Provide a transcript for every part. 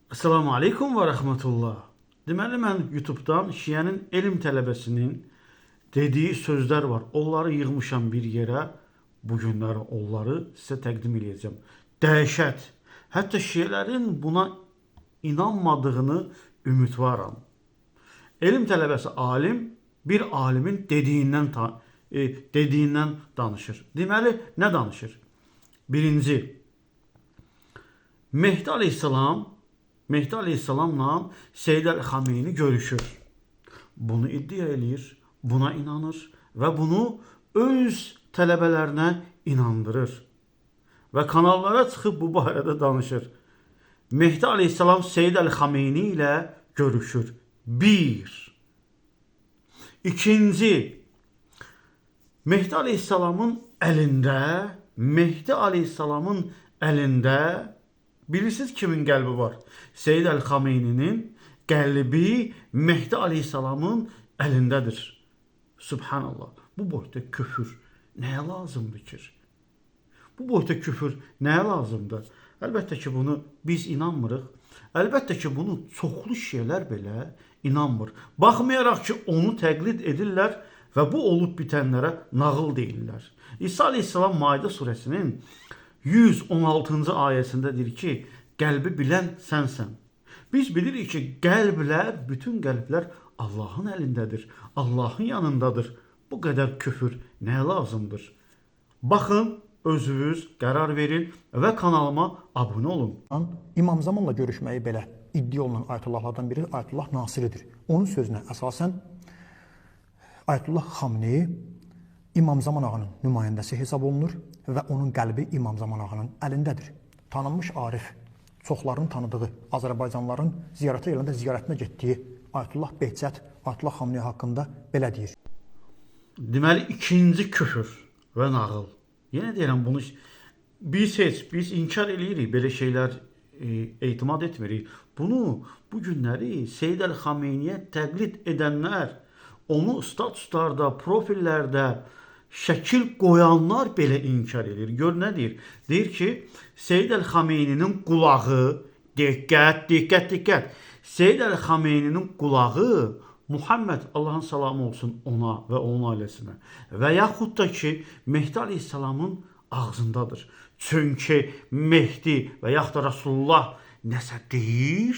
Assalamu aleykum və rəhmətullah. Deməli, mən YouTube-dan Şiənin elm tələbəsinin dediyi sözlər var. Onları yığmışam bir yerə. Bu günləri onları sizə təqdim edəcəm. Dəhşət. Hətta Şiələrin buna inanmadığını ümidvaram. Elm tələbəsi alim bir alimin dediyindən danışır. Deməli, nə danışır? Birinci, Mehdi Aleyhisselamla Seyyid Əl-Xameyni görüşür. Bunu iddia eləyir, buna inanır və bunu öz tələbələrinə inandırır. Və kanallara çıxıb bu barədə danışır. Mehdi Aleyhisselam Seyyid Əl-Xameyni ilə görüşür. Bir. İkinci, Mehdi Aleyhisselamın əlində bilirsiniz kimin qəlbi var? Seyyid Əl-Xameyninin qəlbi Mehdi Aleyhisselamın əlindədir. Subhanallah. Bu boyda küfür nəyə lazımdır ki? Bu boyda küfür nəyə lazımdır? Əlbəttə ki, bunu biz inanmırıq. Əlbəttə ki, bunu çoxlu şeylər belə inanmır. Baxmayaraq ki, onu təqlid edirlər və bu olub bitənlərə nağıl deyirlər. İsa Aleyhisselam Maidə surəsinin 116-cı ayəsində deyir ki, qəlbi bilən sənsən. Biz bilirik ki, bütün qəlblər Allahın əlindədir, Allahın yanındadır. Bu qədər küfür nəyə lazımdır? Baxın, özünüz qərar verin və kanalıma abunə olun. İmam Zamanla görüşməyi belə iddia olunan ayətullahlardan biri Ayətullah Nasiridir. Onun sözünə əsasən Ayətullah Xamneyi İmam Zaman ağanın nümayəndəsi hesab olunur və onun qəlbi İmam Zaman ağanın əlindədir. Tanınmış arif, çoxlarının tanıdığı, Azərbaycanlıların ziyarətə yerlərində ziyarətinə getdiyi Ayətullah Behçət, Ayətullah Xamneyi haqqında belə deyir. Deməli, ikinci küfür və nağıl. Yenə deyirəm, bunu biz inkar eləyirik, belə şeylər etimad etmirik. Bunu bu günləri Seyyid Əl-Xameyniyə təqlid edənlər, onu statuslarda, profillərdə şəkil qoyanlar belə inkar edir. Gör nə deyir? Deyir ki, Seyyid Əl-Xameyninin qulağı, diqqət. Seyyid Əl-Xameyninin qulağı Muhammed, Allahın salamı olsun ona və onun ailəsinə və yaxud da ki, Mehdi Aleyhisselamın ağzındadır. Çünki Mehdi və yaxud da Rasulullah nəsə deyir,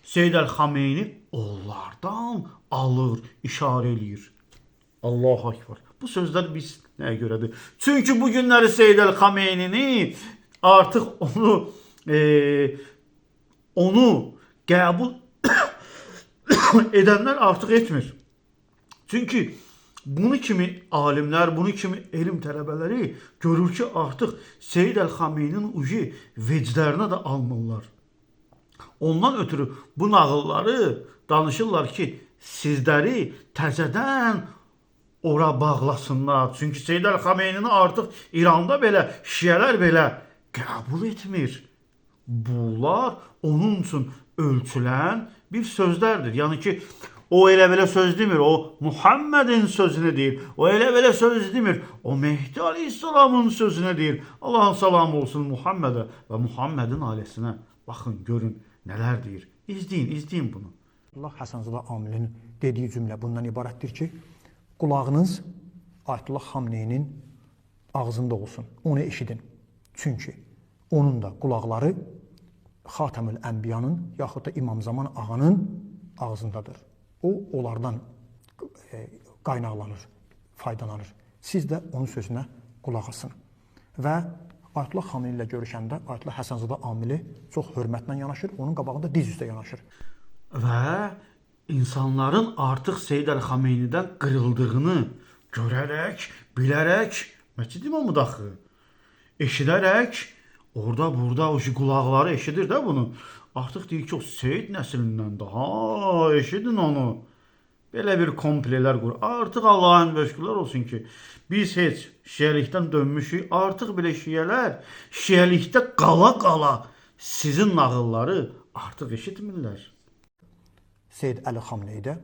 Seyyid Əl-Xameyni onlardan alır, işarə eləyir. Allahu Akbar. Bu sözlər biz nəyə görədir? Çünki bu günləri Seyyid Əl-Xameynini artıq onu qəbul edənlər artıq etmir. Çünki bunu kimi alimlər, bunu kimi elm tələbələri görür ki, artıq Seyyid Əl-Xameyninin ucu veclərinə də almırlar. Ondan ötürü bu nağılları danışırlar ki, sizləri təzədən ora bağlasınlar. Çünki Seyyid Əl-Xameynini artıq İranda belə, şiələr belə qəbul etmir. Bunlar onun üçün ölçülən bir sözlərdir. Yəni ki, o elə belə söz demir, o Muhammedin sözünü deyir. O elə belə söz demir, o Mehdi Aleyhisselamın sözünü deyir. Allahın salamı olsun Muhammedə və Muhammedin ailəsinə. Baxın, görün nələr deyir. İzləyin bunu. Allah Həsənzadə Amilin dediyi cümlə bundan ibarətdir ki, qulağınız Ayətullah Xamneyinin ağzında olsun, onu eşidin. Çünki onun da qulaqları Xatəmül Ənbiyanın yaxud da İmam Zaman ağanın ağzındadır. O, onlardan qaynaqlanır, faydalanır. Siz də onun sözünə qulaq asın. Və Ayətullah Xamney ilə görüşəndə Ayətullah Həsənzadə Amili çox hörmətlə yanaşır, onun qabağında diz üstə yanaşır. Və insanların artıq Seyyid Əl-Xameynidən qırıldığını görərək, bilərək, Məscid İmamı daxı, eşidərək, orada o qulaqları eşidir də bunu. Artıq deyir ki, o Seyyid nəslindəndir. Ha, eşidin onu. Belə bir komplelər qur. Artıq Allahın vəşqülər olsun ki, biz heç şiəlikdən dönmüşük. Artıq belə şiəlikdə qala sizin nağılları artıq eşitmirlər. Seyyid Əl-Xamney də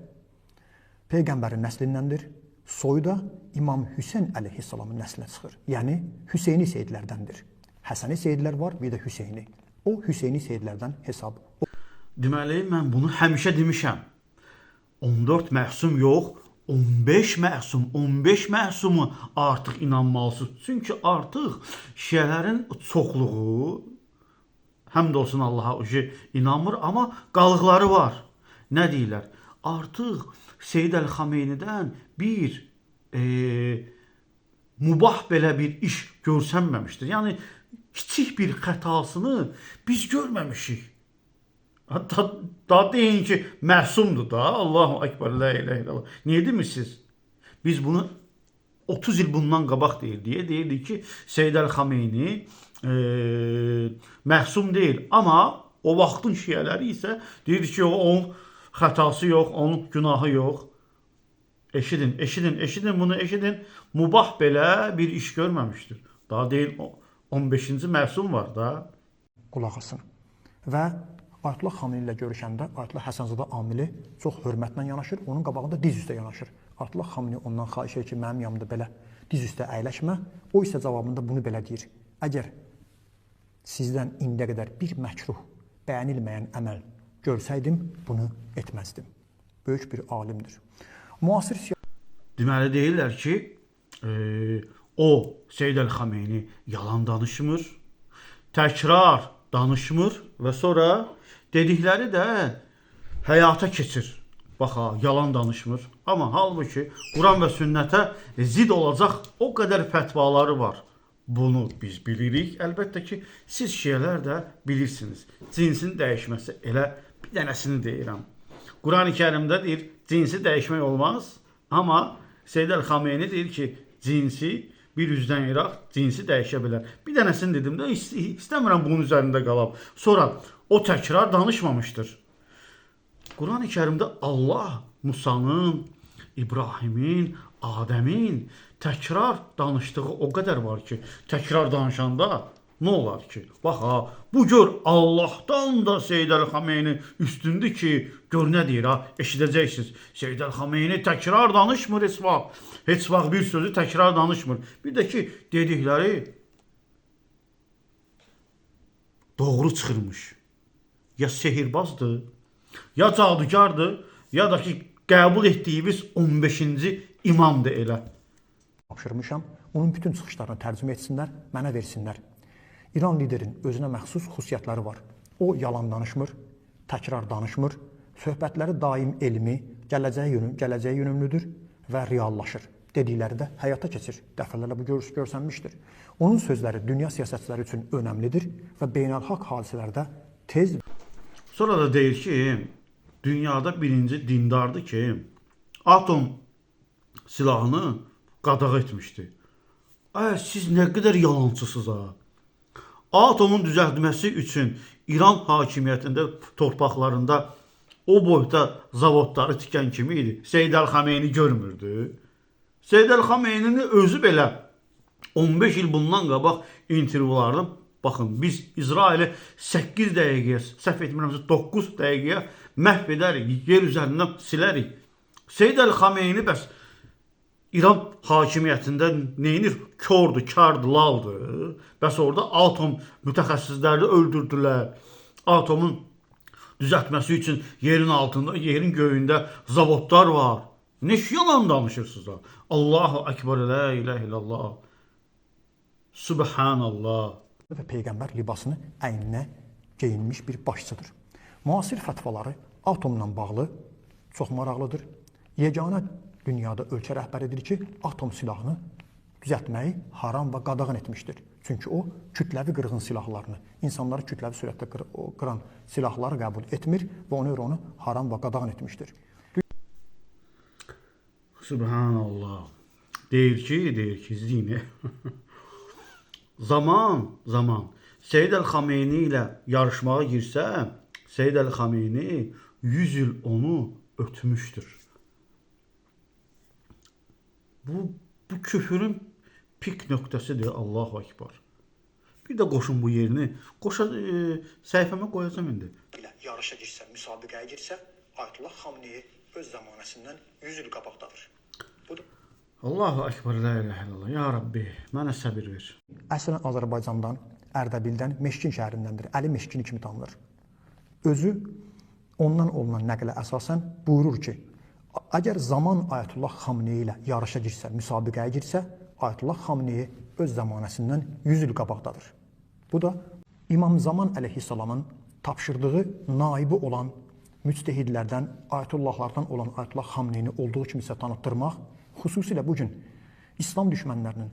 Peyğəmbərin nəslindəndir. Soyu da İmam Hüseyn əleyhissalamın nəslinə çıxır. Yəni Hüseyni Seyyidlərdəndir. Həsəni Seyyidlər var, bir də Hüseyni. O Hüseyni Seydlərdən hesab. Deməli, mən bunu həmişə demişəm. 14 məsum yox, 15 məsum, 15 məsumu artıq inanmalısınız. Çünki artıq şiələrin çoxluğu, həmd olsun Allaha, inanmır, amma qalıqları var. Nə deyirlər? Artıq Seyyid Əl-Xameynidən bir mübah belə bir iş görsənməmişdir. Yəni, kiçik bir xətasını biz görməmişik. Hatta daha deyin ki, məsumdur da. Allahu Ekber, la ilahe illallah. Niye demirsiniz? Biz bunu 30 il bundan qabaq deyirdik ki, Seyyid Əl-Xameyni məsum deyil. Amma o vaxtın şiələri isə deyirdi ki, onun xətası yox, onun günahı yox. Eşidin bunu, eşidin. Mübah belə bir iş görməmişdir. Daha deyil, 15-ci məsum var da. Qulaq asın. Və Ayətullah Xamneyi ilə görüşəndə Ayətullah Həsənzadə Amili çox hörmətlə yanaşır, onun qabağında diz üstə yanaşır. Ayətullah Xamneyi ondan xahiş edir ki, mənim yanımda belə diz üstə əyləşmə. O isə cavabında bunu belə deyir: əgər sizdən indiyə qədər bir məkruh, bəyənilməyən əməl görsəydim, bunu etməzdim. Böyük bir alimdir. Müasir Deməli deyirlər ki, o Seyyid Əl-Xameyni yalan danışmır, təkrar danışmır və sonra dedikləri də həyata keçir. Bax ha, yalan danışmır. Amma halbuki Quran və sünnətə zid olacaq o qədər fətvaları var. Bunu biz bilirik. Əlbəttə ki, siz şiələr də bilirsiniz. Cinsin dəyişməsi, elə bir dənəsini deyirəm. Quran-ı Kərimdə deyir, cinsi dəyişmək olmaz. Amma Seyyid Əl-Xameyni deyir ki, cinsi bir üzdən iraq, cinsi dəyişə bilər. Bir dənəsini dedim də, istəmirəm bunun üzərində qalam. Sonra o təkrar danışmamışdır. Quran-ı Kərimdə Allah Musanın, İbrahimin, Adəmin təkrar danışdığı o qədər var ki, təkrar danışanda nə olar ki? Bax ha, bu gör Allahdan da Seyyid Əl-Xameyni üstündür ki, gör nə deyir ha, eşidəcəksiniz. Seyyid Əl-Xameyni təkrar danışmır heç vaxt. Heç vaxt bir sözü təkrar danışmır. Bir də ki, dedikləri doğru çıxırmış. Ya sehirbazdır, ya cadugardır, ya da ki, qəbul etdiyimiz 15-ci imamdır elə. Tapşırmışam, onun bütün çıxışlarını tərcümə etsinlər, mənə versinlər. İran liderin özünə məxsus xüsusiyyətləri var. O yalan danışmır, təkrar danışmır, söhbətləri daim elmi, gələcəyə yönümlüdür və reallaşır. Dedikləri də həyata keçir. Dəfələrlə bu görsənmişdir. Onun sözləri dünya siyasətçiləri üçün önəmlidir və beynəlxalq hadisələrdə tez. Sonra da deyir ki, dünyada birinci dindardır ki, atom silahını qadağan etmişdi. Siz nə qədər yalancısınız ha? Atomun düzəltməsi üçün İran hakimiyyətində, torpaqlarında o boyda zavodları tikən kimi idi. Seyyid Əl-Xameyni görmürdü. Seyyid Əl-Xameyninin özü belə 15 il bundan qabaq intervyularda, baxın, biz İsraili 8 dəqiqəyə, səhv etmirəmsə 9 dəqiqəyə məhv edərik, yer üzərindən silərik. Seyyid Əl-Xameyni bəs İran hakimiyyətində neyinir? Kördür, kardır, laldır. Bəs orada atom mütəxəssislərini öldürdülər. Atomun düzəltməsi üçün yerin altında, yerin göyündə zavodlar var. Ne yalan danışırsınız ha? Allahu Ekber, la ilahe illallah. Subhanallah. Və Peyğəmbər libasını əyninə geyinmiş bir başçıdır. Müasir fətvaları atomla bağlı çox maraqlıdır. Yeganə dünyada ölkə rəhbəridir ki, atom silahını düzəltməyi haram və qadağan etmişdir. Çünki o, kütləvi qırğın silahlarını, insanları kütləvi sürətdə qıran silahları qəbul etmir və ona görə onu haram və qadağan etmişdir. Subhanallah. Deyir ki, zini. zaman Seyyid Əl-Xameyni ilə yarışmağa girsə, Seyyid Əl-Xameyni 100 il onu ötmüşdür. Bu küfürün pik nöqtəsidir, Allahu Ekber. Bir də qoşun bu yerini, səhifəmə qoyacam indi. Yarışa girsə, müsabiqəyə girsə, Ayətullah Xamneyi öz zamanəsindən 100 il qabaqdadır. Budur. Allahu Ekber, la ilahe illallah. Ya Rabbi, mənə səbir ver. Əslən Azərbaycandan Ərdəbildən, Meşkin şəhərindəndir. Əli Meşkini kimi tanınır. Özü ondan olunan nəqlə əsasən buyurur ki, əgər zaman Ayətullah Xamneyi ilə yarışa girsə, müsabiqəyə girsə, Ayətullah Xamneyi öz zamanəsindən 100 il qabaqdadır. Bu da İmam Zaman əleyhissalamın tapşırdığı naibi olan müctehidlərdən, ayətullahlardan olan Ayətullah Xamneyini olduğu kimi isə tanıtdırmaq, xüsusilə bugün İslam düşmənlərinin